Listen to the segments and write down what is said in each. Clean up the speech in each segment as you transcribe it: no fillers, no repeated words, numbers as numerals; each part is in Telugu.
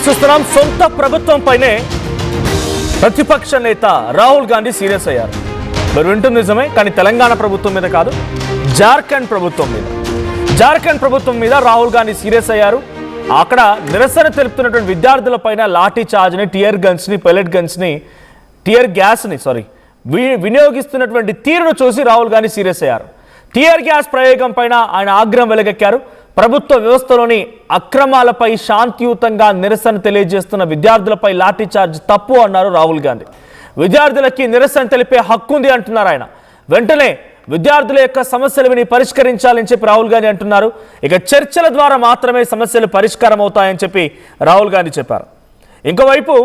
చూస్తున్నాం. సొంత ప్రభుత్వంపైనే ప్రతిపక్ష నేత రాహుల్ గాంధీ సీరియస్ అయ్యారు. మీరు వింటుంది నిజమే, కానీ తెలంగాణ ప్రభుత్వం మీద కాదు, జార్ఖండ్ ప్రభుత్వం మీద రాహుల్ గాంధీ సీరియస్ అయ్యారు. అక్కడ నిరసన తెలుపుతున్నటువంటి విద్యార్థులపైన లాఠీ చార్జ్ని, టియర్ గ్యాస్ని వినియోగిస్తున్నటువంటి తీరును చూసి రాహుల్ గాంధీ సీరియస్ అయ్యారు. టియర్ గ్యాస్ ప్రయోగం పైన ఆయన ఆగ్రహం వెలగెక్కారు. ప్రభుత్వ వ్యవస్థలోని అక్రమాలపై శాంతియుతంగా నిరసన తెలియజేస్తున్న విద్యార్థులపై లాఠీ చార్జ్ తప్పు అన్నారు రాహుల్ గాంధీ. విద్యార్థులకి నిరసన తెలిపే హక్కు ఉంది అంటున్నారు ఆయన. వెంటనే విద్యార్థుల యొక్క సమస్యలు విని పరిష్కరించాలని చెప్పి రాహుల్ గాంధీ అంటున్నారు. ఇక చర్చల ద్వారా మాత్రమే సమస్యలు పరిష్కారం అవుతాయని చెప్పి రాహుల్ గాంధీ చెప్పారు. ఇంకోవైపు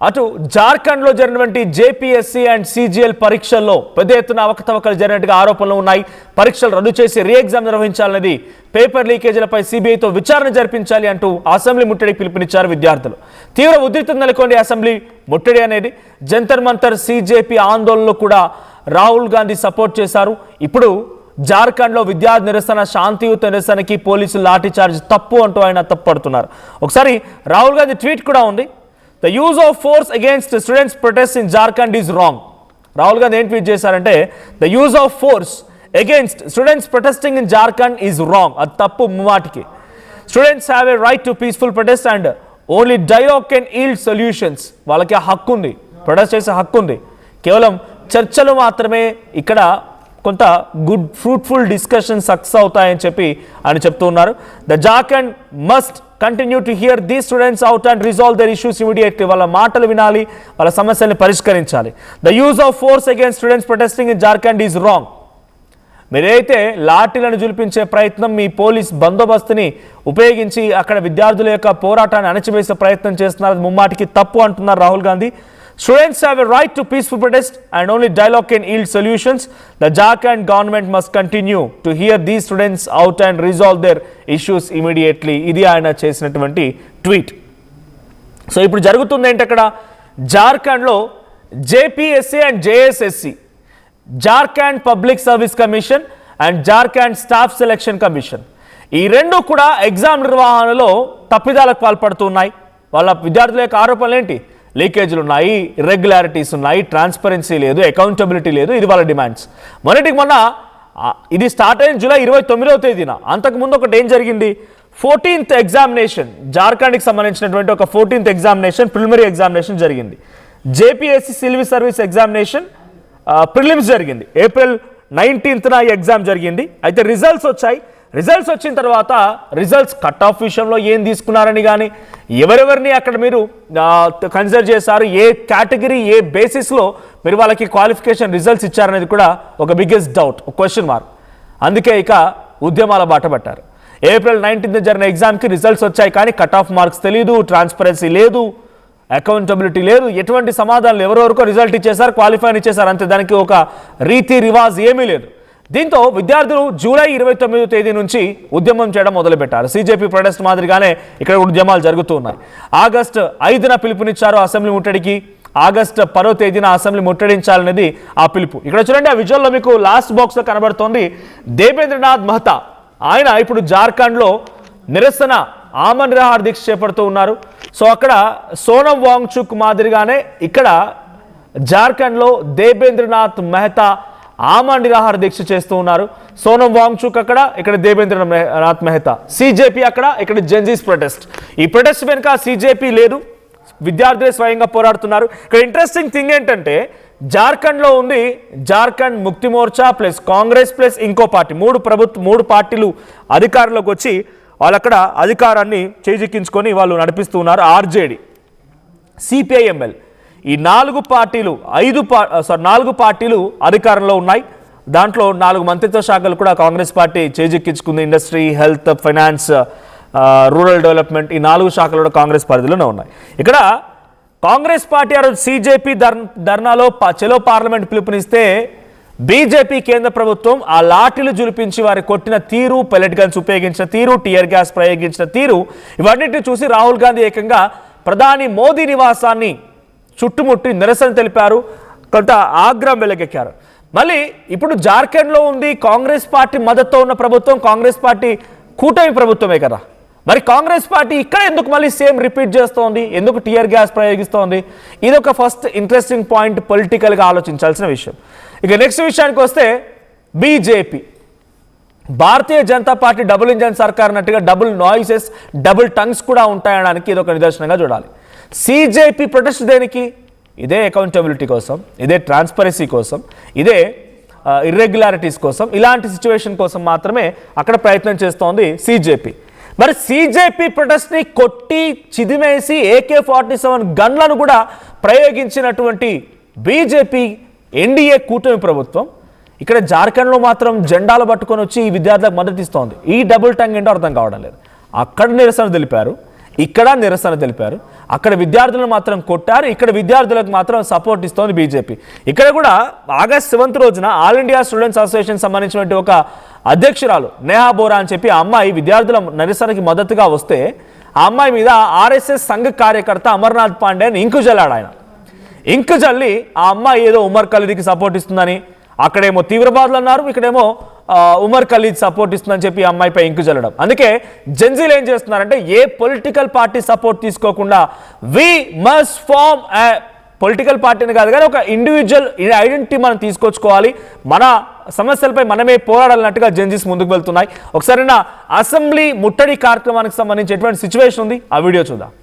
అటు జార్ఖండ్లో జరిగినటువంటి జేపీఎస్సీ అండ్ సిజిఎల్ పరీక్షల్లో పెద్ద ఎత్తున అవకతవకలు జరిగినట్టుగా ఆరోపణలు ఉన్నాయి. పరీక్షలు రద్దు చేసి రీ ఎగ్జామ్ నిర్వహించాలనేది, పేపర్ లీకేజీలపై సిబిఐతో విచారణ జరిపించాలి అంటూ అసెంబ్లీ ముట్టడికి పిలుపునిచ్చారు విద్యార్థులు. తీవ్ర ఉద్రిక్తత నెలకొంది అసెంబ్లీ ముట్టడి అనేది. జంతర్ మంతర్ సిజేపీ ఆందోళనలో కూడా రాహుల్ గాంధీ సపోర్ట్ చేశారు. ఇప్పుడు జార్ఖండ్లో విద్యార్థి నిరసన, శాంతియుత నిరసనకి పోలీసులు లాఠీ చార్జ్ తప్పు అంటూ ఆయన తప్పుపడుతున్నారు. ఒకసారి రాహుల్ గాంధీ ట్వీట్ కూడా ఉంది. The use of force against students' protests in Jharkhand is wrong. Rahul Gandhi ఏం ట్వీట్ చేశారంటే, the use of force against students protesting in Jharkhand is wrong. అది తప్పు ముమ్మాటికి. Students have a right to peaceful protest and only dialogue can yield solutions. వాళ్ళకి హక్కు ఉంది, ప్రొటెస్ట్ చేసే హక్కు ఉంది. కేవలం చర్చలు మాత్రమే ఇక్కడ కొంత గుడ్ ఫ్రూట్ఫుల్ డిస్కషన్ సక్సెస్ అవుతాయని చెప్పి ఆయన చెప్తూ ఉన్నారు. The Jharkhand must continue to hear the students out and resolve their issues immediately. వాళ్ళ మాటలు వినాలి, వాళ్ళ సమస్యల్ని పరిష్కరించాలి. The use of force against students protesting in Jharkhand is wrong. మీరైతే లాఠీలను జులిపించే ప్రయత్నం, మీ పోలీస్ బందోబస్తుని ఉపయోగించి అక్కడ విద్యార్థుల యొక్క పోరాటాన్ని అణచివేసే ప్రయత్నం చేస్తున్నారు, ముమ్మాటికి తప్పు అంటున్నారు Rahul Gandhi. Students have a right to peaceful protest and only dialogue can yield solutions. The Jharkhand government must continue to hear these students out and resolve their issues immediately. ఇది ఆయన చేసినటువంటి ట్వీట్. సో ఇప్పుడు జరుగుతుంది ఏంటి, అక్కడ జార్ఖండ్లో JPSC and JSSC, Jharkhand public service commission and Jharkhand staff selection commission, ఈ రెండు కూడా ఎగ్జామ్ నిర్వహణలో తప్పిదాలకు పాల్పడుతున్నాయి. వాళ్ళ విద్యార్థుల యొక్క ఆరోపణలు ఏంటి? లీకేజీలు ఉన్నాయి, ఇర్రెగ్యులారిటీస్ ఉన్నాయి, ట్రాన్స్పరెన్సీ లేదు, అకౌంటబిలిటీ లేదు. ఇది వాళ్ళ డిమాండ్స్. మొన్న ఇది స్టార్ట్ అయిన జూలై 29వ తేదీన. అంతకుముందు ఒకటి ఏం జరిగింది, 14th ఎగ్జామినేషన్, జార్ఖండ్కి సంబంధించినటువంటి ఒక 14th ఎగ్జామినేషన్, ప్రిలిమినరీ ఎగ్జామినేషన్ జరిగింది. JPSC civil service examination prelims జరిగింది. ఏప్రిల్ 19th ఈ ఎగ్జామ్ జరిగింది. అయితే రిజల్ట్స్ వచ్చాయి. రిజల్ట్స్ వచ్చిన తర్వాత రిజల్ట్స్ కట్ ఆఫ్ విషయంలో ఏం తీసుకున్నారని కానీ, ఎవరెవరిని అక్కడ మీరు కన్సిడర్ చేశారు, ఏ కేటగిరీ, ఏ బేసిస్లో మీరు వాళ్ళకి క్వాలిఫికేషన్ రిజల్ట్స్ ఇచ్చారనేది కూడా ఒక బిగ్గెస్ట్ డౌట్, ఒక క్వశ్చన్ మార్క్. అందుకే ఇక ఉద్యమాల బాట పట్టారు. ఏప్రిల్ 19th జరిగిన ఎగ్జామ్కి రిజల్ట్స్ వచ్చాయి, కానీ కట్ ఆఫ్ మార్క్స్ తెలియదు, ట్రాన్స్పరెన్సీ లేదు, అకౌంటబిలిటీ లేదు, ఎటువంటి సమాధానాలు, ఎవరెవరికో రిజల్ట్ ఇచ్చేశారు, క్వాలిఫైన్ ఇచ్చేశారు, అంతే. దానికి ఒక రీతి రివాజ్ ఏమీ లేదు. దీంతో విద్యార్థులు జూలై 29వ తేదీ నుంచి ఉద్యమం చేయడం మొదలుపెట్టారు. సిజేపీ ప్రొటెస్ట్ మాదిరిగానే ఇక్కడ ఉద్యమాలు జరుగుతూ ఉన్నాయి. ఆగస్టు 5న పిలుపునిచ్చారు అసెంబ్లీ ముట్టడికి. ఆగస్టు 10వ తేదీన అసెంబ్లీ ముట్టడించాలనేది ఆ పిలుపు. ఇక్కడ చూడండి, ఆ విజువల్లో మీకు లాస్ట్ బాక్స్లో కనబడుతోంది దేబేంద్రనాథ్ మహతా. ఆయన ఇప్పుడు జార్ఖండ్లో నిరసన ఆమరణ నిరాహార దీక్ష చేపడుతూ ఉన్నారు. సో అక్కడ సోనం వాంగ్చుక్ మాదిరిగానే ఇక్కడ జార్ఖండ్లో దేబేంద్రనాథ్ మెహతా ఆమరణ నిరాహార దీక్ష చేస్తూ ఉన్నారు. సోనం వాంగ్చుక్ అక్కడ, ఇక్కడ దేబేంద్రనాథ్ మెహతా. సిజేపీ అక్కడ, ఇక్కడ జెన్జీస్ ప్రొటెస్ట్. ఈ ప్రొటెస్ట్ వెనుక సిజేపీ లేదు, విద్యార్థులే స్వయంగా పోరాడుతున్నారు. ఇక్కడ ఇంట్రెస్టింగ్ థింగ్ ఏంటంటే, జార్ఖండ్లో ఉంది జార్ఖండ్ ముక్తి మోర్చా ప్లస్ కాంగ్రెస్ ప్లస్ ఇంకో పార్టీ, మూడు పార్టీలు అధికారంలోకి వచ్చి వాళ్ళు అక్కడ అధికారాన్ని చేజిక్కించుకొని వాళ్ళు నడిపిస్తూ ఉన్నారు. ఆర్జేడీ, సిపిఐఎంఎల్, ఈ 4 పార్టీలు అధికారంలో ఉన్నాయి. దాంట్లో 4 మంత్రిత్వ శాఖలు కూడా కాంగ్రెస్ పార్టీ చేజిక్కించుకుంది. Industry, health, finance, rural development, ఈ 4 శాఖలు కూడా కాంగ్రెస్ పరిధిలోనే ఉన్నాయి. ఇక్కడ కాంగ్రెస్ పార్టీ ఆ రోజు సిజేపీ ధర్నాలో చెలో పార్లమెంట్ పిలుపునిస్తే బీజేపీ కేంద్ర ప్రభుత్వం ఆ లాఠీలు జులిపించి వారి కొట్టిన తీరు, పెల్లెట్ గన్స్ ఉపయోగించిన తీరు, టియర్ గ్యాస్ ప్రయోగించిన తీరు, ఇవన్నిటిని చూసి రాహుల్ గాంధీ ఏకంగా ప్రధాని మోదీ నివాసాన్ని చుట్టుముట్టి నిరసన తెలిపారు, కొంత ఆగ్రహం వెలగెక్కారు. మళ్ళీ ఇప్పుడు జార్ఖండ్లో ఉంది కాంగ్రెస్ పార్టీ మద్దతుతో ఉన్న ప్రభుత్వం, కాంగ్రెస్ పార్టీ కూటమి ప్రభుత్వమే కదా. మరి కాంగ్రెస్ పార్టీ ఇక్కడ ఎందుకు మళ్ళీ సేమ్ రిపీట్ చేస్తోంది, ఎందుకు టియర్ గ్యాస్ ప్రయోగిస్తోంది? ఇది ఒక ఫస్ట్ ఇంట్రెస్టింగ్ పాయింట్, పొలిటికల్గా ఆలోచించాల్సిన విషయం. ఇక నెక్స్ట్ విషయానికి వస్తే BJP, Bharatiya Janata party double engine సర్కార్ అన్నట్టుగా డబుల్ నాయిసెస్, డబుల్ టంగ్స్ కూడా ఉంటాయనడానికి ఇది ఒక నిదర్శనంగా చూడాలి. సిజేపీ ప్రొటెస్ట్ దేనికి? ఇదే అకౌంటబిలిటీ కోసం, ఇదే ట్రాన్స్పరెన్సీ కోసం, ఇదే ఇర్రెగ్యులారిటీస్ కోసం, ఇలాంటి సిచ్యువేషన్ కోసం మాత్రమే అక్కడ ప్రయత్నం చేస్తోంది సిజేపీ. మరి సిజేపీ ప్రొటెస్ట్ని కొట్టి చిదిమేసి AK-47 గన్లను కూడా ప్రయోగించినటువంటి బీజేపీ ఎన్డీఏ కూటమి ప్రభుత్వం ఇక్కడ జార్ఖండ్లో మాత్రం జెండాలు పట్టుకొని వచ్చి ఈ విద్యార్థులకు మద్దతు ఇస్తోంది. ఈ డబుల్ టంగ్ ఏంటో అర్థం కావడం లేదు. అక్కడ నిరసన తెలిపారు, ఇక్కడ నిరసన తెలిపారు, అక్కడ విద్యార్థులను మాత్రం కొట్టారు, ఇక్కడ విద్యార్థులకు మాత్రం సపోర్ట్ ఇస్తోంది బీజేపీ. ఇక్కడ కూడా ఆగస్ట్ 7 రోజున ఆల్ ఇండియా స్టూడెంట్స్ అసోసియేషన్ సంబంధించినటువంటి ఒక అధ్యక్షురాలు నేహా బోరా అని చెప్పి ఆ అమ్మాయి విద్యార్థుల నిరసనకి మద్దతుగా వస్తే ఆ అమ్మాయి మీద ఆర్ఎస్ఎస్ సంఘ కార్యకర్త అమర్నాథ్ పాండే అని ఇంకు జల్లాడు. ఆయన ఇంకు జల్లి ఆ అమ్మాయి ఏదో ఉమర్ ఖలీద్కి సపోర్ట్ ఇస్తుందని, అక్కడేమో తీవ్రవాదులు అన్నారు, ఇక్కడేమో ఉమర్ ఖలీద్ సపోర్ట్ ఇస్తుందని చెప్పి ఆ అమ్మాయిపై ఇంకు జల్లడం. అందుకే జెన్జీలు ఏం చేస్తున్నారంటే ఏ పొలిటికల్ పార్టీ సపోర్ట్ తీసుకోకుండా వి మస్ట్ ఫార్మ్ పొలిటికల్ పార్టీని కాదు కానీ ఒక ఇండివిజువల్ ఐడెంటిటీ మనం తీసుకొచ్చుకోవాలి, మన సమస్యలపై మనమే పోరాడాలన్నట్టుగా జెన్జీస్ ముందుకు వెళ్తున్నాయి. ఒకసారి నా అసెంబ్లీ ముట్టడి కార్యక్రమానికి సంబంధించి ఎటువంటి సిచ్యువేషన్ ఉంది ఆ వీడియో చూద్దాం.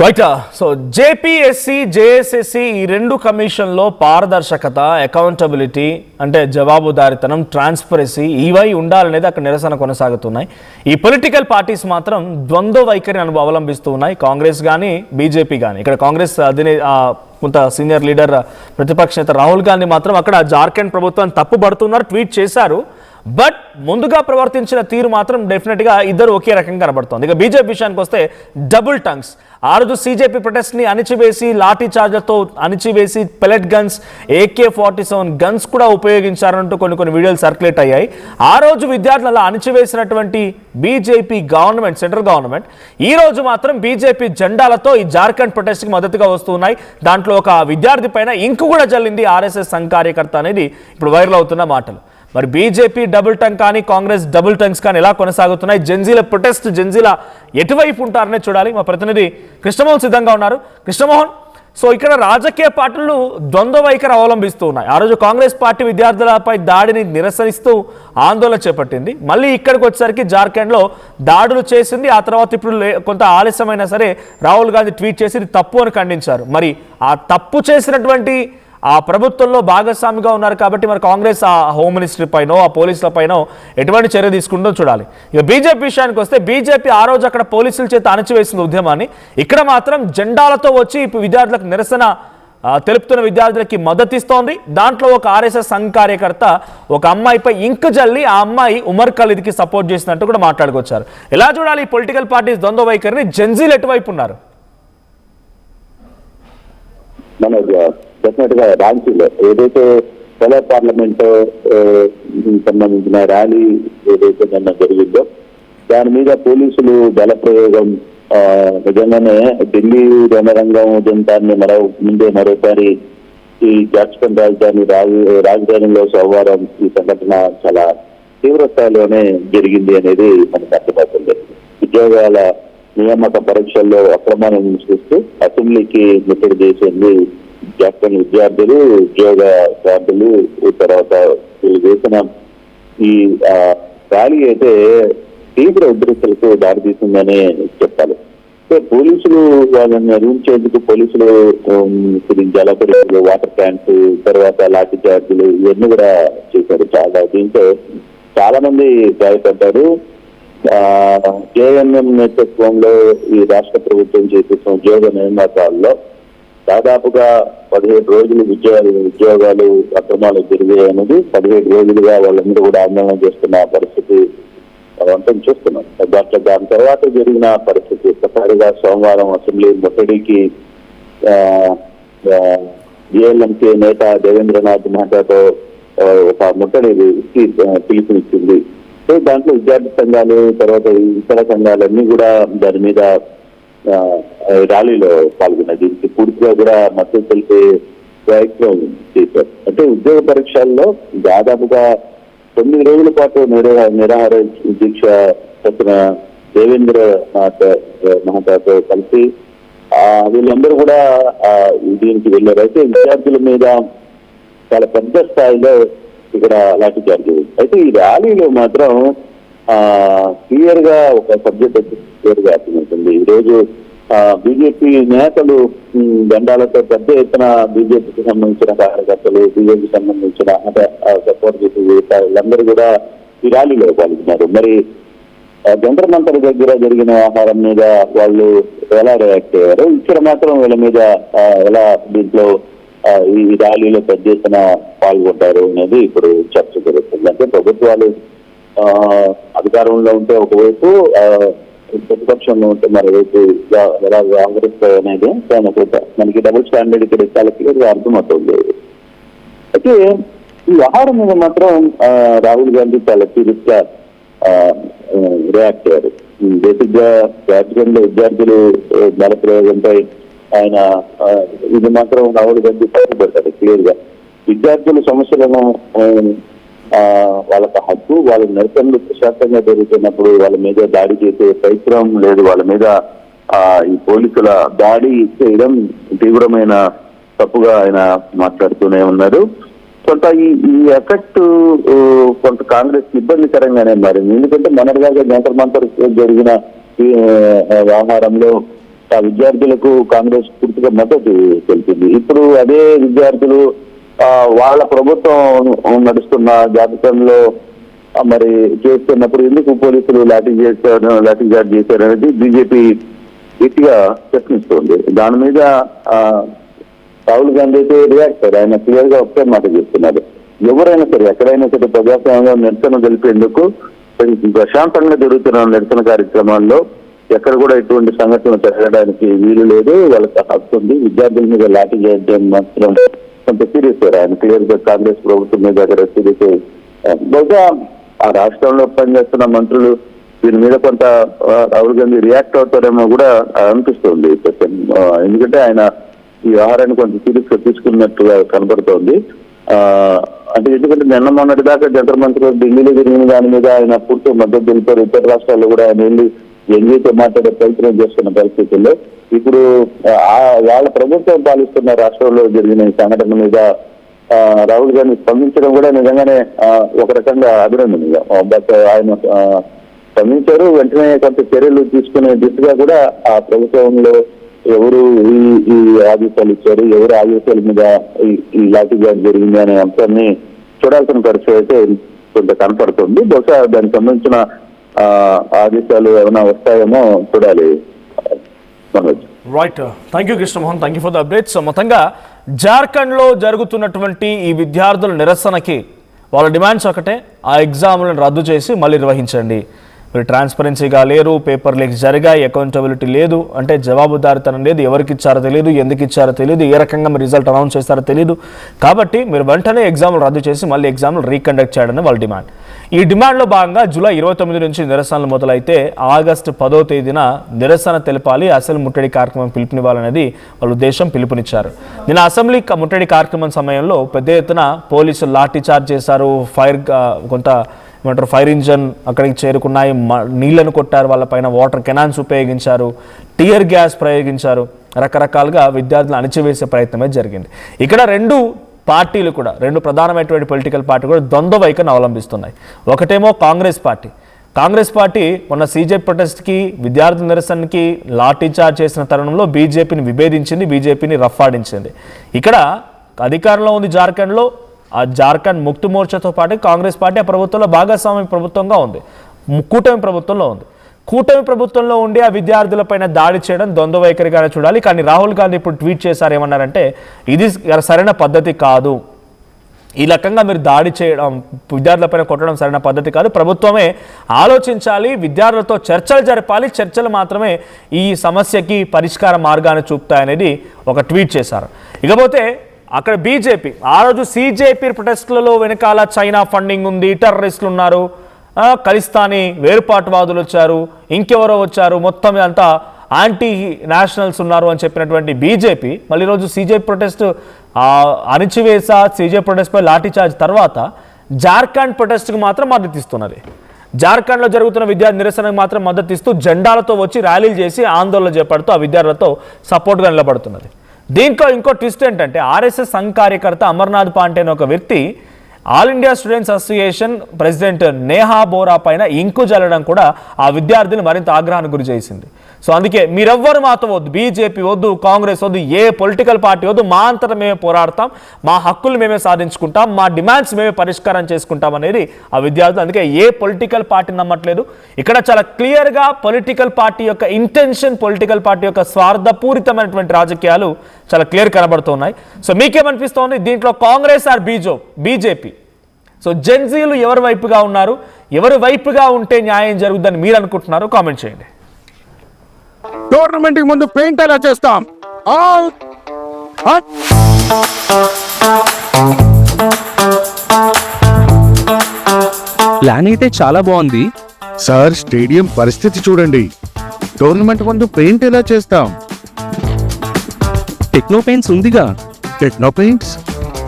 రైట్. సో జేపీఎస్సీ, జేఎస్ఎస్సీ ఈ రెండు కమిషన్లో పారదర్శకత, అకౌంటబిలిటీ అంటే జవాబుదారితనం, ట్రాన్స్పరెన్సీ ఇవై ఉండాలనేది అక్కడ నిరసన కొనసాగుతున్నాయి. ఈ పొలిటికల్ పార్టీస్ మాత్రం ద్వంద్వ వైఖరిని అవలంబిస్తూ ఉన్నాయి, కాంగ్రెస్ కానీ బీజేపీ కానీ. ఇక్కడ కాంగ్రెస్ కొంత సీనియర్ లీడర్ ప్రతిపక్ష నేత రాహుల్ గాంధీ మాత్రం అక్కడ జార్ఖండ్ ప్రభుత్వాన్ని తప్పుపడుతున్నారు, ట్వీట్ చేశారు. బట్ ముందుగా ప్రవర్తించిన తీరు మాత్రం డెఫినెట్గా ఇద్దరు ఒకే రకంగా కనబడుతోంది. ఇక బీజేపీ విషయానికి వస్తే డబుల్ టంగ్స్. ఆ రోజు సిజేపీ ప్రొటెస్ట్ని అణిచివేసి, లాఠీ చార్జర్తో అణిచివేసి, పెలెట్ గన్స్, AK-47 గన్స్ కూడా ఉపయోగించారంటూ కొన్ని వీడియోలు సర్క్యులేట్ అయ్యాయి. ఆ రోజు విద్యార్థులు అణిచివేసినటువంటి బీజేపీ గవర్నమెంట్, సెంట్రల్ గవర్నమెంట్ ఈ రోజు మాత్రం బీజేపీ జెండాలతో ఈ జార్ఖండ్ ప్రొటెస్ట్కి మద్దతుగా వస్తున్నాయి. దాంట్లో ఒక విద్యార్థి పైన ఇంకు కూడా జల్లింది ఆర్ఎస్ఎస్ సంఘ కార్యకర్త అనేది ఇప్పుడు వైరల్ అవుతున్న మాటలు. మరి బీజేపీ డబుల్ టంగ్ కానీ కాంగ్రెస్ డబుల్ టంగ్స్ కానీ ఎలా కొనసాగుతున్నాయి, జెన్జీల ప్రొటెస్ట్ జెన్జీల ఎటువైపు ఉంటారనే చూడాలి. మా ప్రతినిధి కృష్ణమోహన్ సిద్ధంగా ఉన్నారు. కృష్ణమోహన్, సో ఇక్కడ రాజకీయ పార్టీలు ద్వంద్వ వైఖరి అవలంబిస్తూ ఉన్నాయి. ఆ రోజు కాంగ్రెస్ పార్టీ విద్యార్థులపై దాడిని నిరసనిస్తూ ఆందోళన చేపట్టింది. మళ్ళీ ఇక్కడికి వచ్చేసరికి జార్ఖండ్లో దాడులు చేసింది. ఆ తర్వాత ఇప్పుడు కొంత ఆలస్యమైనా సరే రాహుల్ గాంధీ ట్వీట్ చేసి ఇది తప్పు అని ఖండించారు. మరి ఆ తప్పు చేసినటువంటి ఆ ప్రభుత్వంలో భాగస్వామిగా ఉన్నారు కాబట్టి మరి కాంగ్రెస్ ఆ హోమ్ మినిస్ట్రీ పైనో, ఆ పోలీసుల పైనో ఎటువంటి చర్య తీసుకుంటో చూడాలి. ఇక బీజేపీ విషయానికి వస్తే బీజేపీ ఆ రోజు అక్కడ పోలీసుల చేత అణచివేసింది ఉద్యమాన్ని. ఇక్కడ మాత్రం జెండాలతో వచ్చి విద్యార్థులకు నిరసన తెలుపుతున్న విద్యార్థులకి మద్దతిస్తోంది. దాంట్లో ఒక ఆర్ఎస్ఎస్ సంఘ కార్యకర్త ఒక అమ్మాయిపై ఇంకు జల్లి ఆ అమ్మాయి ఉమర్ ఖలీద్కి సపోర్ట్ చేసినట్టు కూడా మాట్లాడుకొచ్చారు. ఎలా చూడాలి ఈ పొలిటికల్ పార్టీస్ ద్వంద్వ వైఖరిని? జెన్జీలు ఎటువైపు ఉన్నారు? డెఫినెట్ గా రాంచీలో ఏదైతే సోలార్ పార్లమెంట్ సంబంధించిన ర్యాలీ ఏదైతే నిన్న జరిగిందో దాని మీద పోలీసులు బల ప్రయోగం నిజంగానే ఢిల్లీ రణరంగం ఉదంతాన్ని మరోసారి ఈ జార్ఖండ్ రాజధానిలో సోమవారం ఈ సంఘటన చాలా తీవ్ర స్థాయిలోనే జరిగింది అనేది మనకు అర్థమవుతుంది. ఉద్యోగాల నియామక పరీక్షల్లో అక్రమాలను సృష్టిస్తూ అసెంబ్లీకి ముట్టడి చేసింది జార్ఖండ్ విద్యార్థులు, ఉద్యోగదారులు. తర్వాత వీళ్ళు చేసిన ఈ ర్యాలీ అయితే తీవ్ర ఉద్రిక్తలకు దారితీసిందనే చెప్పాలి. పోలీసులు వాళ్ళని అరువించేందుకు పోలీసులు జల పరీక్షలు, వాటర్ ట్యాంక్స్, తర్వాత లాఠీ చార్జీలు ఇవన్నీ కూడా చేశారు. దీంతో చాలా మంది గాయపడ్డారు. జేఎన్ఎం నేతృత్వంలో ఈ రాష్ట్ర ప్రభుత్వం చేస్తున్న ఉద్యోగ నియామకాల్లో దాదాపుగా 17 రోజులు ఉద్యోగాలు అక్రమాలు జరిగాయన్నది 17 రోజులుగా వాళ్ళందరూ కూడా ఆందోళన చేస్తున్న పరిస్థితి అంతం చూస్తున్నాం. దాని తర్వాత జరిగిన పరిస్థితి ఒక్కసారిగా సోమవారం అసెంబ్లీ ముట్టడికి జేఎల్ఎంకే నేత దేవేంద్రనాథ్ మహాతాతో ఒక ముట్టడికి పిలుపునిచ్చింది. సో దాంట్లో విద్యార్థి సంఘాలు, తర్వాత ఇతర సంఘాలన్నీ కూడా దాని మీద ర్యాలీలో పాల్గొన్నాయి. దీనికి పూర్తిగా కూడా మద్దతు తెలిపే ప్రయత్నం చేశారు. అంటే ఉద్యోగ పరీక్షల్లో దాదాపుగా 9 రోజుల పాటు నిరాహార దీక్ష చేసిన దేవేంద్రనాథ్ మహాతాతో కలిసి వీళ్ళందరూ కూడా దీనికి వెళ్ళారు. అయితే విద్యార్థుల మీద చాలా పెద్ద స్థాయిలో ఇక్కడ లాఠీ చార్జ్. అయితే ఈ ర్యాలీలో మాత్రం క్లియర్ గా ఒక సబ్జెక్ట్ క్లియర్ గా అర్థమవుతుంది. ఈ రోజు బీజేపీ నేతలు దండాలతో పెద్ద ఎత్తున బీజేపీకి సంబంధించిన కార్యకర్తలు, బీజేపీకి సంబంధించిన సపోర్ట్ చేసే వీళ్ళందరూ కూడా ఈ ర్యాలీలో పాల్గొన్నారు. మరి జంతర్ మంతర్ దగ్గర జరిగిన వ్యవహారం మీద వాళ్ళు ఎలా రియాక్ట్ అయ్యారు, ఇక్కడ మాత్రం వీళ్ళ మీద ఎలా దీంట్లో ఈ ర్యాలీలో పెద్ద ఎత్తున పాల్గొంటారు అనేది ఇప్పుడు చర్చ జరుగుతుంది. అంటే ప్రభుత్వాలు అధికారంలో ఉంటే ఒకవైపు, ప్రతిపక్షంలో ఉంటే మరోవైపు ఎలా వ్యవహరిస్తాయి అనేది మనకి డబుల్ స్టాండర్డ్ ఇక్కడ చాలా క్లియర్గా అర్థమవుతుంది. అయితే ఈ వ్యవహారం మీద మాత్రం రాహుల్ గాంధీ చాలా సీరియస్ గా రియాక్ట్ అయ్యారు. బేసిక్ గా రాజకీయంలో విద్యార్థులు బల ప్రయోగంపై ఆయన ఇది మాత్రం రాహుల్ గాంధీ పట్టుబడతారు క్లియర్ గా. విద్యార్థుల సమస్యలను వాళ్ళకి హక్కు, వాళ్ళ నిరసనలు ప్రశాంతంగా జరుగుతున్నప్పుడు వాళ్ళ మీద దాడి చేసే ప్రయత్నం లేదు, వాళ్ళ మీద ఈ పోలీసుల దాడి చేయడం తీవ్రమైన తప్పుగా ఆయన మాట్లాడుతూనే ఉన్నారు. కొంత ఈ ఎఫెక్ట్ కొంత కాంగ్రెస్ ఇబ్బందికరంగానే మారింది. ఎందుకంటే మొన్నటిదాకా జంతర్ మంతర్ జరిగిన వ్యవహారంలో ఆ విద్యార్థులకు కాంగ్రెస్ పూర్తిగా మద్దతు తెలిపింది. ఇప్పుడు అదే విద్యార్థులు వాళ్ళ ప్రభుత్వం నడుస్తున్న జాబితాలో మరి చేస్తున్నప్పుడు ఎందుకు పోలీసులు లాఠీ చార్జ్ చేశారు అనేది బీజేపీ గట్టిగా ప్రశ్నిస్తోంది. దాని మీద రాహుల్ గాంధీ అయితే రియాక్ట్ అయ్యారు. ఆయన క్లియర్ గా ఒకటే మాట చెప్తున్నారు, ఎవరైనా సరే ఎక్కడైనా సరే ప్రజాస్వామ్యంగా నిరసన తెలిపేందుకు ప్రశాంతంగా జరుగుతున్న నిరసన కార్యక్రమాల్లో ఎక్కడ కూడా ఎటువంటి సంఘటనలు జరగడానికి వీలు లేదు, వాళ్ళకి హక్కు ఉంది. విద్యార్థుల మీద లాఠీ చేయడం మాత్రం కొంత సీరియస్ అయ్యారు. ఆయన క్లియర్ గా కాంగ్రెస్ ప్రభుత్వం మీద దగ్గర సీరియస్. బహుశా ఆ రాష్ట్రంలో పనిచేస్తున్న మంత్రులు దీని మీద కొంత రాహుల్ గాంధీ రియాక్ట్ అవుతారేమో కూడా అనిపిస్తుంది. ఎందుకంటే ఆయన ఈ వ్యవహారాన్ని కొంచెం సీరియస్ గా తీసుకున్నట్టుగా కనబడుతోంది. అంటే ఎందుకంటే నిన్న మొన్నటి దాకా జంతర్ మంతర్ ఢిల్లీలో జరిగిన దాని మీద ఆయన పూర్తి మద్దతు తెలిపారు. ఇతర రాష్ట్రాల్లో కూడా ఆయన వెళ్ళి ఎన్డీతో మాట్లాడే ప్రయత్నం చేస్తున్న పరిస్థితుల్లో ఇప్పుడు వాళ్ళ ప్రభుత్వం పాలిస్తున్న రాష్ట్రంలో జరిగిన ఈ సంఘటన మీద రాహుల్ గాంధీ స్పందించడం కూడా నిజంగానే ఒక రకంగా అభినందనీయం. బట్ ఆయన స్పందించారు, వెంటనే కొంత చర్యలు తీసుకునే దిశగా కూడా ఆ ప్రభుత్వంలో ఎవరు ఈ ఆదేశాలు ఇచ్చారు, ఎవరు ఆదేశాల మీద ఈ లాఠీ చార్జ్ జరిగింది అనే అంశాన్ని చూడాల్సిన పరిస్థితి అయితే కొంత కనపడుతుంది. బహుశా దానికి సంబంధించిన ఆదేశాలు ఏమైనా వస్తాయేమో చూడాలి. Right, thank you Krishnamohan, thank you for the updates. మొత్తంగా జార్ఖండ్లో జరుగుతున్నటువంటి ఈ విద్యార్థుల నిరసనకి వాళ్ళ డిమాండ్స్ ఒకటే, ఆ ఎగ్జామ్లను రద్దు చేసి మళ్ళీ నిర్వహించండి. మీరు ట్రాన్స్పరెన్సీగా లేరు, పేపర్ లీక్స్ జరిగాయి, అకౌంటబిలిటీ లేదు, అంటే జవాబుదారితనం లేదు, ఎవరికి ఇచ్చారో తెలియదు, ఎందుకు ఇచ్చారో తెలియదు, ఏ రకంగా మీరు రిజల్ట్ అనౌన్స్ చేస్తారో తెలియదు. కాబట్టి మీరు వెంటనే ఎగ్జామ్లు రద్దు చేసి మళ్ళీ ఎగ్జామ్లు రీకండక్ట్ చేయడని వాళ్ళ డిమాండ్. ఈ డిమాండ్లో భాగంగా జూలై 29 నుంచి నిరసనలు మొదలైతే ఆగస్టు 10వ తేదీన నిరసన తెలపాలి, అసెంబ్లీ ముట్టడి కార్యక్రమం పిలుపునివ్వాలనేది వాళ్ళ ఉద్దేశం. పిలుపునిచ్చారు. నిన్న అసెంబ్లీ ముట్టడి కార్యక్రమం సమయంలో పెద్ద ఎత్తున పోలీసులు లాఠీ చార్జ్ చేశారు. ఫైర్ ఇంజన్ అక్కడికి చేరుకున్నాయి, నీళ్లను కొట్టారు, వాళ్ళపైన వాటర్ కెనాన్స్ ఉపయోగించారు, టియర్ గ్యాస్ ప్రయోగించారు. రకరకాలుగా విద్యార్థులను అణిచివేసే ప్రయత్నమే జరిగింది. ఇక్కడ రెండు ప్రధానమైనటువంటి పొలిటికల్ పార్టీ కూడా ద్వంద్వ వైఖరిని అవలంబిస్తున్నాయి. ఒకటేమో కాంగ్రెస్ పార్టీ మొన్న సీజేపీ ప్రొటెస్ట్కి, విద్యార్థుల నిరసనకి లాఠీ చార్జ్ చేసిన తరుణంలో బీజేపీని విభేదించింది, బీజేపీని రఫ్ఫాడించింది. ఇక్కడ అధికారంలో ఉంది జార్ఖండ్లో. ఆ జార్ఖండ్ ముక్తి మోర్చాతో పాటు కాంగ్రెస్ పార్టీ ఆ ప్రభుత్వంలో భాగస్వామ్య ప్రభుత్వంగా ఉంది, కూటమి ప్రభుత్వంలో ఉంది. కూటమి ప్రభుత్వంలో ఉండి ఆ విద్యార్థులపైన దాడి చేయడం ద్వంద్వ వైఖరిగానే చూడాలి. కానీ రాహుల్ గాంధీ ఇప్పుడు ట్వీట్ చేశారు, ఏమన్నారంటే ఇది సరైన పద్ధతి కాదు, ఈ రకంగా మీరు దాడి చేయడం, విద్యార్థులపైన కొట్టడం సరైన పద్ధతి కాదు, ప్రభుత్వమే ఆలోచించాలి, విద్యార్థులతో చర్చలు జరపాలి, చర్చలు మాత్రమే ఈ సమస్యకి పరిష్కార మార్గాన్ని చూపుతాయనేది ఒక ట్వీట్ చేశారు. ఇకపోతే అక్కడ బీజేపీ ఆ రోజు సీజేపీ ప్రొటెస్ట్లలో వెనకాల చైనా ఫండింగ్ ఉంది, టెర్రరిస్టులు ఉన్నారు, ఖలిస్తానీ వేరుపాటువాదులు వచ్చారు, ఇంకెవరో వచ్చారు, మొత్తం అంతా యాంటీ నేషనల్స్ ఉన్నారు అని చెప్పినటువంటి బీజేపీ మళ్ళీ ఈరోజు సీజేపీ ప్రొటెస్ట్ అణిచివేసా, సీజేపీ ప్రొటెస్ట్పై లాఠీచార్జ్ తర్వాత జార్ఖండ్ ప్రొటెస్ట్కి మాత్రం మద్దతు ఇస్తున్నది. జార్ఖండ్లో జరుగుతున్న విద్యార్థి నిరసనకు మాత్రం మద్దతు ఇస్తూ జెండాలతో వచ్చి ర్యాలీలు చేసి ఆందోళన చేపడుతూ ఆ విద్యార్థులతో సపోర్ట్గా నిలబడుతున్నది. దీంట్లో ఇంకో ట్విస్ట్ ఏంటంటే ఆర్ఎస్ఎస్ సంఘ్ కార్యకర్త అమర్నాథ్ పాండే అనే ఒక వ్యక్తి All India Students Association president Neha Bora పైన ఇంకు జల్లడం కూడా ఆ విద్యార్థిని మరింత ఆగ్రహానికి గురి చేసింది. సో అందుకే మీరెవ్వరు మాతో వద్దు, బీజేపీ వద్దు, కాంగ్రెస్ వద్దు, ఏ పొలిటికల్ పార్టీ వద్దు, మా అంతటా మేమే పోరాడతాం, మా హక్కులు మేమే సాధించుకుంటాం, మా డిమాండ్స్ మేమే పరిష్కారం చేసుకుంటాం అనేది ఆ విద్యార్థులు. అందుకే ఏ పొలిటికల్ పార్టీ నమ్మట్లేదు. ఇక్కడ చాలా క్లియర్గా పొలిటికల్ పార్టీ యొక్క ఇంటెన్షన్, పొలిటికల్ పార్టీ యొక్క స్వార్థపూరితమైనటువంటి రాజకీయాలు చాలా క్లియర్ కనబడుతున్నాయి. సో మీకేమనిపిస్తోంది దీంట్లో, కాంగ్రెస్ ఆర్ బీజేపీ? సో జెన్జీలు ఎవరి వైపుగా ఉన్నారు, ఎవరి వైపుగా ఉంటే న్యాయం జరుగుతుందని మీరు అనుకుంటున్నారు? కామెంట్ చేయండి. టోర్నమెంట్ కి ముందు పెయింట్ ఎలా చేస్తాం? ప్లాన్ అయితే చాలా బాగుంది సార్, స్టేడియం పరిస్థితి చూడండి. టోర్నమెంట్ ముందు పెయింట్ ఎలా చేస్తాం? టెక్నో పెయింట్స్ ఉందిగా. Techno paints,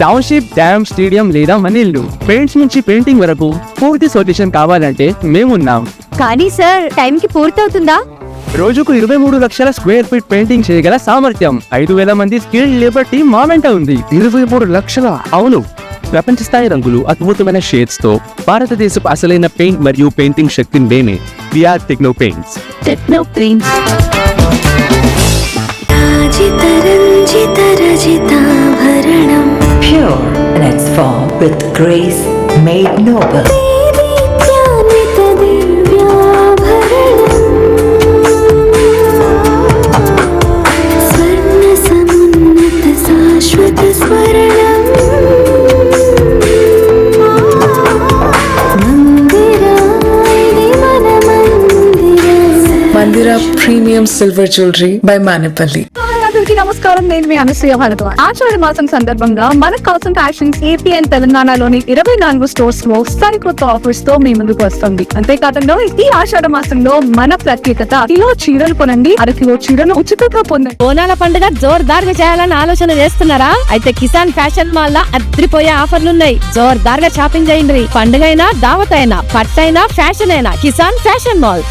township, dam, stadium లేదా మనీళ్ళు, పెయింట్స్ నుంచి పెయింటింగ్ వరకు పూర్తి సొల్యూషన్ కావాలంటే మేమున్నాం. కానీ సార్, టైంకి పూర్తవుతుందా? రోజుకు 23 లక్షల స్క్వేర్ ఫీట్ పెయింటింగ్ చేయగల సామర్థ్యం, 5,000 మంది స్కిల్డ్ లేబర్ టీమ్ మా వెంట ఉంది. 23 లక్షల? అవును, ప్రపంచ స్థాయి రంగులు, అద్భుతమైన షేడ్స్ తో భారతదేశపు అసలైన పెయింట్ మరియు పెయింటింగ్ శక్తిని మేమే. VR techno paints. Techno paints. Pure in its form with grace made noble. Mandira Premium Silver Jewelry by Manipali. నమస్కారం, నేను మీ అనసూయ భరద్వాజ్. ఆషాఢ మాసం సందర్భంగా మన కోసం ఫ్యాషన్స్ ఏపీ అండ్ తెలంగాణలోని 24 స్టోర్స్ లో సరికొత్త ఆఫర్స్ తో మీ ముందుకు వస్తుంది. అంతేకాదంలో ఈ ఆషాఢ మాసంలో మన ప్రత్యేకత, కిలో చీరలు కొనండి, అరకిలో చీరను ఉచితంగా పొందండి. బోనాల పండుగ జోర్దార్గా చేయాలని ఆలోచన చేస్తున్నారా? అయితే కిసాన్ ఫ్యాషన్ మాల్ లా అద్రిపోయే ఆఫర్లున్నాయి. జోర్దార్గా షాపింగ్ చేయండి. పండుగ అయినా, దావత్ అయినా, పట్టు అయినా, ఫ్యాషన్ అయినా కిసాన్ ఫ్యాషన్ మాల్.